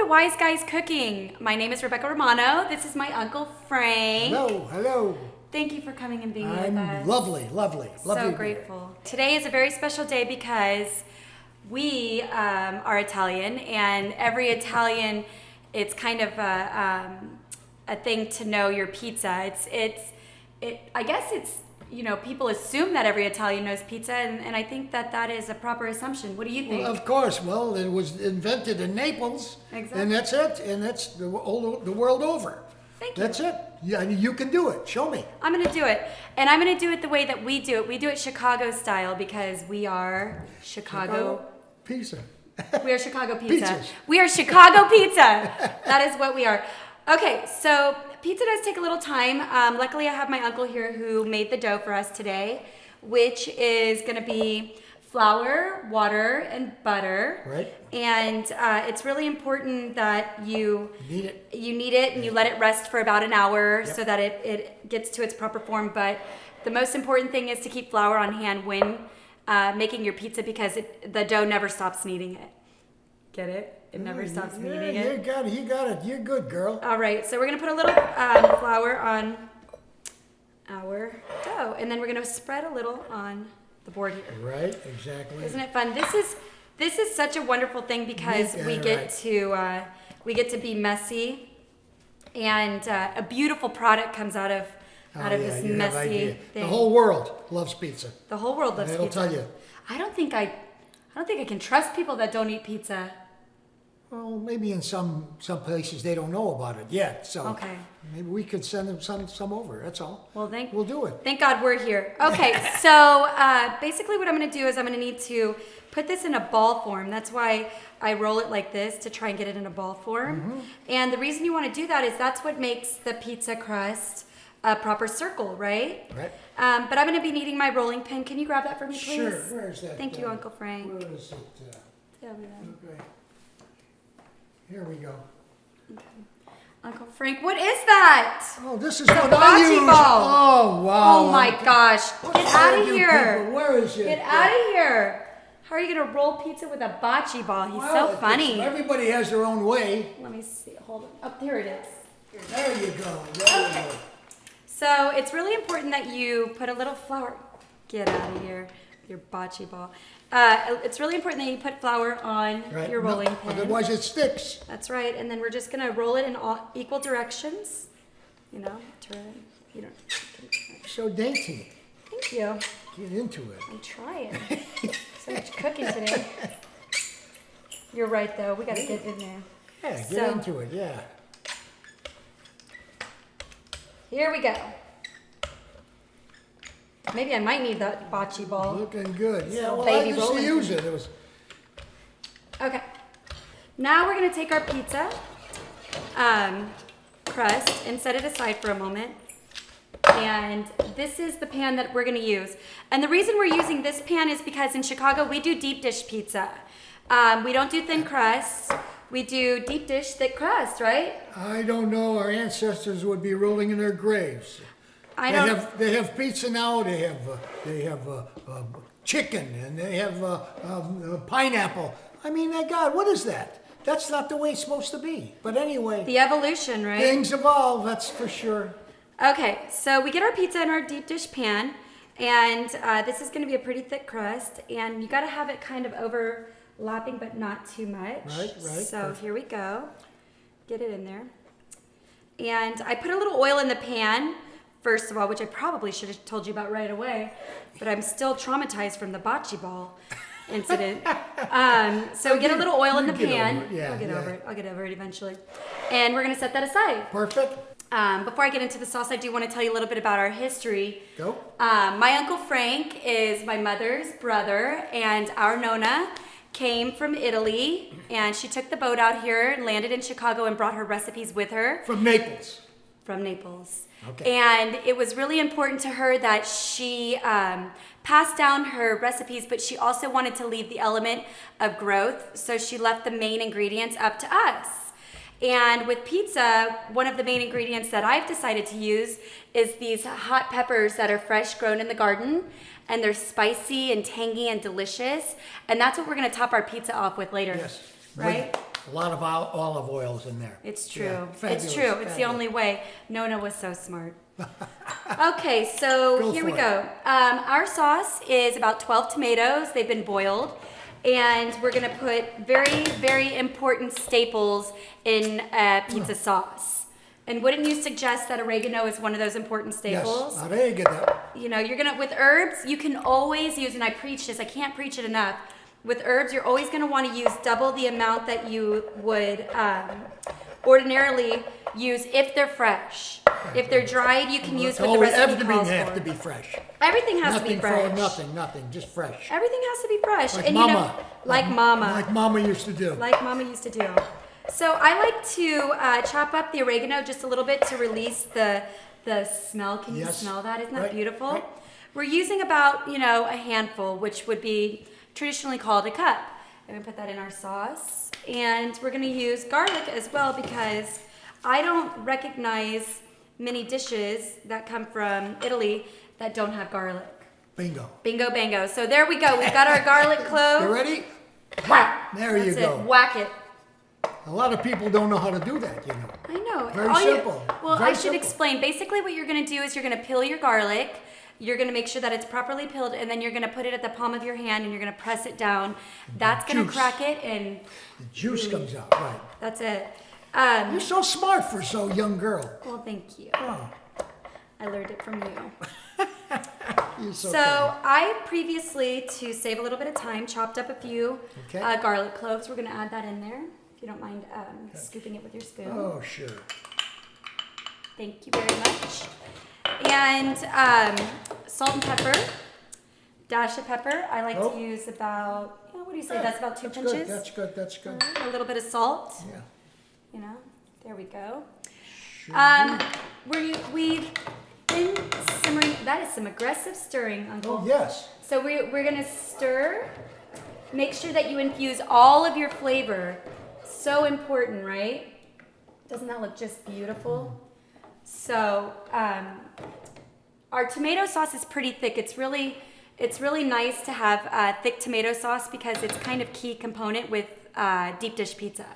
Wise Guys Cooking. My name is Rebecca Romano. This is my Uncle Frank. Hello. Thank you for coming and being with I'm us. lovely. So grateful. Today is a very special day because we are Italian, and every Italian, it's kind of a thing to know your pizza. I guess it's, people assume that every Italian knows pizza, and I think that is a proper assumption. What do you think? Well, of course. Well, it was invented in Naples. Exactly. And that's it. And that's the world over. Thank you. That's it. Yeah, you can do it. Show me. I'm going to do it. And I'm going to do it the way that we do it. We do it Chicago style because we are Chicago. Pizza. We are Chicago pizza. Pizzas. We are Chicago pizza. That is what we are. Okay, so pizza does take a little time. Luckily, I have my uncle here who made the dough for us today, which is going to be flour, water, and butter. Right. And it's really important that you Knead it. You knead it and you let it rest for about an hour so that it gets to its proper form. But the most important thing is to keep flour on hand when making your pizza because the dough never stops kneading it. Get it? It never stops kneading it. You got it. You're good, girl. All right, so we're gonna put a little flour on our dough, and then we're gonna spread a little on the board here. Right, exactly. Isn't it fun? This is such a wonderful thing because we get to be messy, and a beautiful product comes out of this you have messy idea. thing. The whole world loves pizza. The whole world loves I'll pizza. tell you. I don't think I can trust people that don't eat pizza. Well, maybe in some places they don't know about it yet. So Okay. maybe we could send them some over. That's all. Well, We'll do it. Thank God we're here. Okay, so basically what I'm going to do is I'm going to need to put this in a ball form. That's why I roll it like this to try and get it in a ball form. Mm-hmm. And the reason you want to do that is that's what makes the pizza crust a proper circle, right? Right. But I'm going to be needing my rolling pin. Can you grab that for me, please? Sure. Where's that? Thank you, Uncle Frank. Where is it? Yeah, we know. Okay. Here we go. Uncle Frank, what is that? Oh, this is It's a what I bocce use. ball. Oh, wow. Oh my gosh. What's Get wrong out of with you here. people? Where is it? Get out of here. How are you going to roll pizza with a bocce ball? He's Well, so funny. Everybody has their own way. Let me see. Hold on. Up here it is. There you go. There you go. So it's really important that you put a little flour. Get out of here, your bocce ball. It's really important that you put flour on Right. your rolling pin. Otherwise it sticks. That's right. And then we're just gonna roll it in all equal directions. Turn. You don't. So dainty. Thank you. Get into it. I'm trying. So much cooking today. You're right, though. We gotta get in there. Yeah, get So- into it. Yeah. Here we go. Maybe I might need that bocce ball. Looking good. Yeah. So Well, baby I used to rolling use pin. it. It was. Okay. Now we're gonna take our pizza crust and set it aside for a moment. And this is the pan that we're gonna use. And the reason we're using this pan is because in Chicago we do deep dish pizza. We don't do thin crust. We do deep dish thick crust, right? I don't know. Our ancestors would be rolling in their graves. I don't. They have pizza now. They have chicken and they have pineapple. I mean, my God, what is that? That's not the way it's supposed to be. But anyway, The evolution, right? things evolve. That's for sure. Okay, so we get our pizza in our deep dish pan, and this is going to be a pretty thick crust, and you got to have it kind of overlapping, but not too much. Right. So Perfect. here we go. Get it in there. And I put a little oil in the pan, first of all, which I probably should have told you about right away, but I'm still traumatized from the bocce ball incident. So we get a little oil in the You get pan. over it. Yeah, I'll get yeah. over it. I'll get over it eventually. And we're going to set that aside. Perfect. Before I get into the sauce, I do want to tell you a little bit about our history. Go. My Uncle Frank is my mother's brother, and our Nona came from Italy, and she took the boat out here and landed in Chicago and brought her recipes with her From Naples. from Naples. Okay. And it was really important to her that she passed down her recipes, but she also wanted to leave the element of growth, so she left the main ingredients up to us. And with pizza, one of the main ingredients that I've decided to use is these hot peppers that are fresh grown in the garden, and they're spicy and tangy and delicious. And that's what we're gonna top our pizza off with later. Yes. Right? A lot of olive oils in there. It's true. Yeah, fabulous, It's true. It's the fabulous. only way. Nona was so smart. Okay, so Go here we for go. Our sauce is about 12 tomatoes. They've been boiled. And we're going to put very, very important staples in pizza sauce. And wouldn't you suggest that oregano is one of those important staples? Yes, now there you get that. You know, you're gonna, with herbs, you can always use, and I preach this, I can't preach it enough. With herbs, you're always gonna wanna use double the amount that you would ordinarily use if they're fresh. If they're dried, you can use what the recipe Everything calls has for. to be fresh. Everything has to be fresh. Nothing, just fresh. Everything has to be fresh. Like and mama. you know, like mama. Like mama used to do. Like mama used to do. So I like to chop up the oregano just a little bit to release the smell. Can you Yes. smell that? Isn't that Right, beautiful? right. We're using about, you know, a handful, which would be traditionally called a cup. And we put that in our sauce. And we're gonna use garlic as well because I don't recognize many dishes that come from Italy that don't have garlic. Bingo. Bingo bango. So there we go. We've got our garlic clove. You ready? Whack. There you That's go. it. Whack it. A lot of people don't know how to do that, you know. I know. Very All you- simple. well, Very I should simple. explain. Basically, what you're going to do is you're going to peel your garlic. You're going to make sure that it's properly peeled, and then you're going to put it at the palm of your hand, and you're going to press it down. That's going to Juice. crack it, and The juice comes out, right. that's it. You're so smart for so young girl. Well, thank you. Oh, I learned it from you. you're so So kind. I previously, to save a little bit of time, chopped up a few Okay. garlic cloves. We're going to add that in there, if you don't mind scooping it with your spoon. Oh, sure. Thank you very much. And salt and pepper, dash of pepper. I like Oh. to use about, what do you say? That's about 2 That's pinches. good, that's good, that's good. A little bit of salt. Yeah. You know, there we go. Should We've been simmering. That is some aggressive stirring, Uncle. Oh, yes. So we're gonna stir. Make sure that you infuse all of your flavor. So important, right? Doesn't that look just beautiful? So our tomato sauce is pretty thick. It's really nice to have thick tomato sauce because it's kind of key component with deep dish pizza.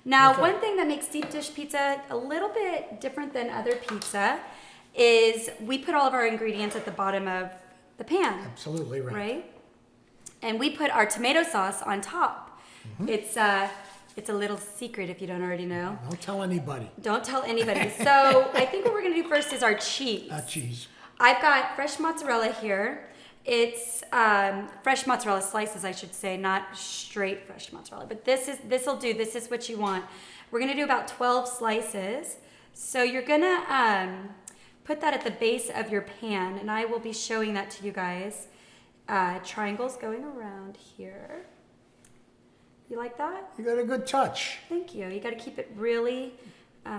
Now, Okay. one thing that makes deep dish pizza a little bit different than other pizza is we put all of our ingredients at the bottom of the pan. Absolutely right. Right? And we put our tomato sauce on top. Mm-hmm. It's a little secret if you don't already know. Don't tell anybody. Don't tell anybody. So I think what we're gonna do first is our cheese. Cheese. I've got fresh mozzarella here. It's fresh mozzarella slices, I should say, not straight fresh mozzarella. But this'll do. This is what you want. We're gonna do about 12 slices. So you're gonna put that at the base of your pan, and I will be showing that to you guys. Triangles going around here. You like that? You got a good touch. Thank you. You got to keep it really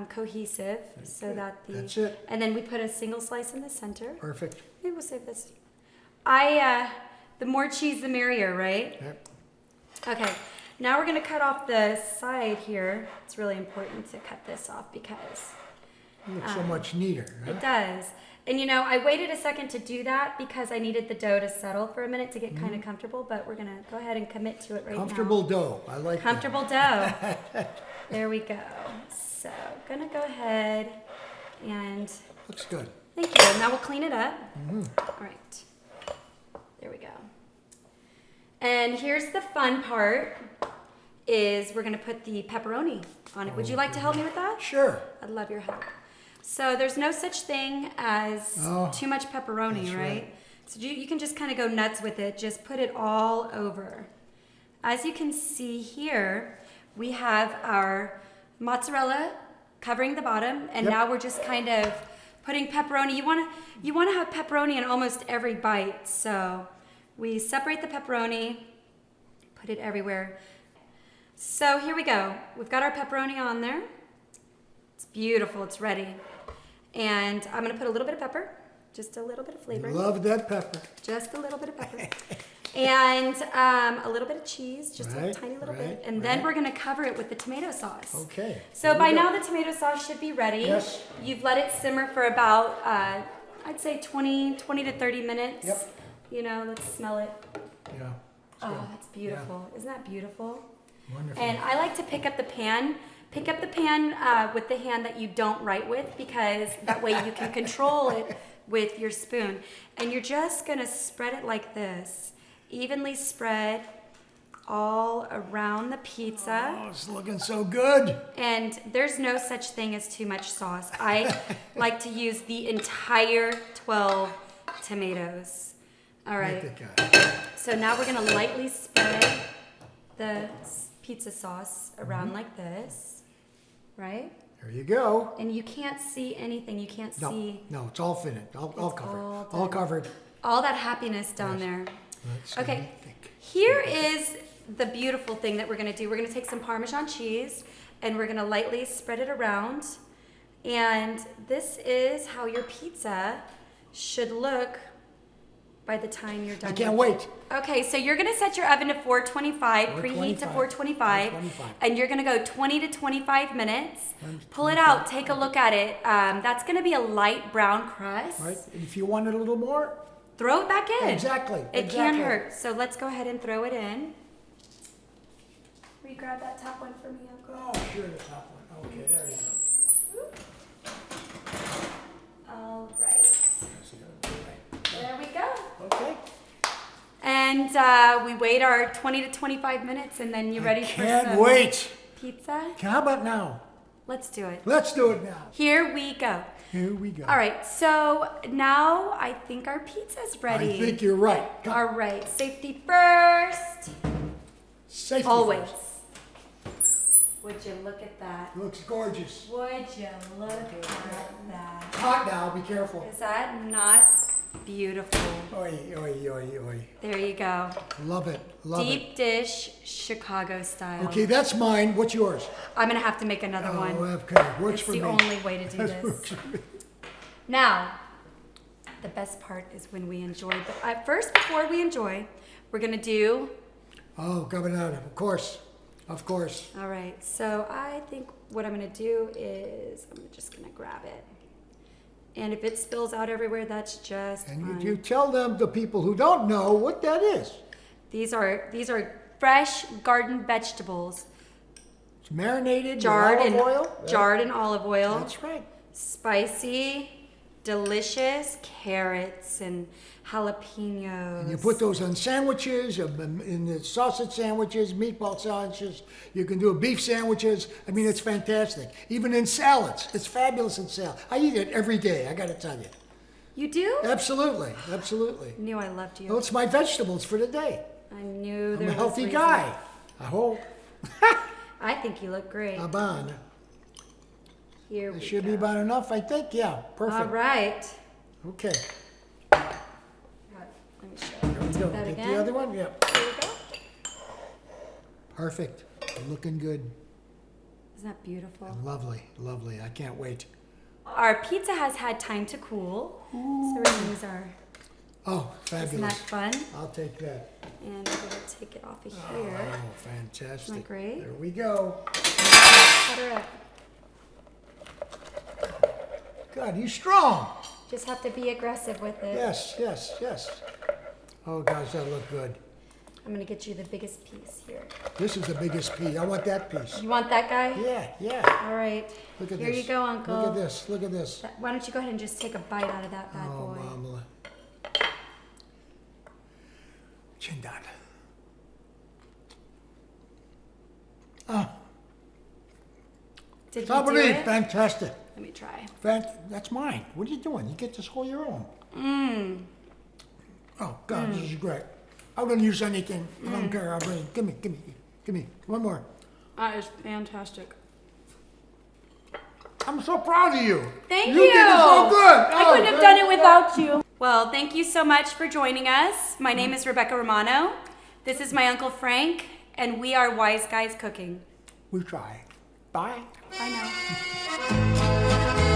cohesive so that the. That's it. And then we put a single slice in the center. Perfect. Maybe we'll save this. The more cheese, the merrier, right? Yep. Okay. Now we're gonna cut off the side here. It's really important to cut this off because It looks so much neater, it right? does. And you know, I waited a second to do that because I needed the dough to settle for a minute to get kind of comfortable. But we're gonna go ahead and commit to it right now. Comfortable dough. I like that. Comfortable dough. There we go. So, gonna go ahead and Looks good. thank you. Now we'll clean it up. All right. There we go. And here's the fun part is we're gonna put the pepperoni on it. Would you like to help me with that? Sure. I'd love your help. So there's no such thing as Oh, too much pepperoni, that's right? right. So you can just kind of go nuts with it. Just put it all over. As you can see here, we have our mozzarella covering the bottom, and Yep. now we're just kind of putting pepperoni. You want to have pepperoni in almost every bite. So we separate the pepperoni, put it everywhere. So here we go. We've got our pepperoni on there. It's beautiful. It's ready. And I'm going to put a little bit of pepper, just a little bit of flavor. Love that pepper. Just a little bit of pepper. And a little bit of cheese, just a Right, tiny little right, bit. And then right. we're going to cover it with the tomato sauce. Okay. So here we by go. now the tomato sauce should be ready. Yes. You've let it simmer for about, I'd say 20 to 30 minutes. Yep. You know, let's smell it. Yeah. Oh, that's beautiful. Isn't that beautiful? Wonderful. And I like to pick up the pan. Pick up the pan with the hand that you don't write with, because that way you can control it with your spoon. And you're just gonna spread it like this. Evenly spread all around the pizza. Oh, it's looking so good. And there's no such thing as too much sauce. I like to use the entire 12 tomatoes. All right. Look at that. So now we're gonna lightly spread the pizza sauce around like this, right? There you go. And you can't see anything. You can't No, see no, it's all finished. All covered. all All done. covered. all that happiness down there. That's Okay, terrific. here is the beautiful thing that we're gonna do. We're gonna take some Parmesan cheese and we're gonna lightly spread it around. And this is how your pizza should look by the time you're done. I can't with it. wait. Okay, so you're gonna set your oven to 425, preheat to 425, 425. and you're gonna go 20 to 25 minutes. 20 to Pull it out, take a look at it. That's gonna be a light brown crust. Right? And if you want it a little more, Throw it back in. Exactly, It can exactly. hurt. So let's go ahead and throw it in. Will you grab that top one for me, Uncle? oh, sure, the top one. Okay, there you go. All right. That's the other way. There we go. Okay. And we wait our 20 to 25 minutes, and then you ready for Can't some wait. pizza? How about now? Let's do it. Let's do it now. Here we go. Here we go. All right, so now I think our pizza's ready. I think you're right. Come. All right, safety first. Safety Always. first. Would you look at that? Looks gorgeous. Would you look at that? Hot now, be careful. Is that not beautiful? Oi, oi, oi, oi. There you go. Love it, love it. Deep dish Chicago style. Okay, that's mine. What's yours? I'm gonna have to make another one. Oh, okay. Works It's for the me. only way to do That this. works for me. Now, the best part is when we enjoy. But first, before we enjoy, we're gonna do. Oh, coming out, of course. Of course. All right. So I think what I'm gonna do is I'm just gonna grab it, and if it spills out everywhere, that's just And fine. you tell them, the people who don't know, what that is. These are fresh garden vegetables, It's marinated jarred in in olive oil. jarred in olive oil. That's right. Spicy, delicious carrots and jalapenos. And you put those on sandwiches, in the sausage sandwiches, meatball sandwiches. You can do beef sandwiches. I mean, it's fantastic. Even in salads. It's fabulous in salad. I eat it every day, I gotta tell you. You do? Absolutely, absolutely. Knew I loved you. Well, it's my vegetables for the day. I knew I'm there a was healthy reason. guy. I hope. I think you look great. Aban. Here we It should go. be about enough, I think. Yeah, All perfect. right. Okay. Let me show you. There we Do go. that Get again. the other one? Yep. There we go. Perfect. Looking good. Isn't that beautiful? Lovely, lovely. I can't wait. Our pizza has had time to cool. So we're gonna use our. Oh, Isn't that fabulous. fun? I'll take that. And we're gonna take it off of here. Oh, fantastic. Isn't that great? There we go. Cut her up. God, he's strong. Just have to be aggressive with it. Yes, yes, yes. Oh, gosh, that looked good. I'm gonna get you the biggest piece here. This is the biggest piece. I want that piece. You want that guy? Yeah, yeah. All right. Look at Here this. you go, Uncle. Look at this. Look at this. Why don't you go ahead and just take a bite out of that bad Oh, boy? Mama. Chindan. Ah, Did you do Sabri, it? fantastic. Let me try. That's mine. What are you doing? You get this whole your own. Mmm. Oh, God, this is great. I wouldn't use anything. I don't care. I'll bring. Give me. One more. That is fantastic. I'm so proud of you. Thank You you. did it so good. I Oh, couldn't have done it without you. Well, thank you so much for joining us. My name is Rebecca Romano. This is my Uncle Frank, and we are Wise Guys Cooking. We try. Bye. Bye now.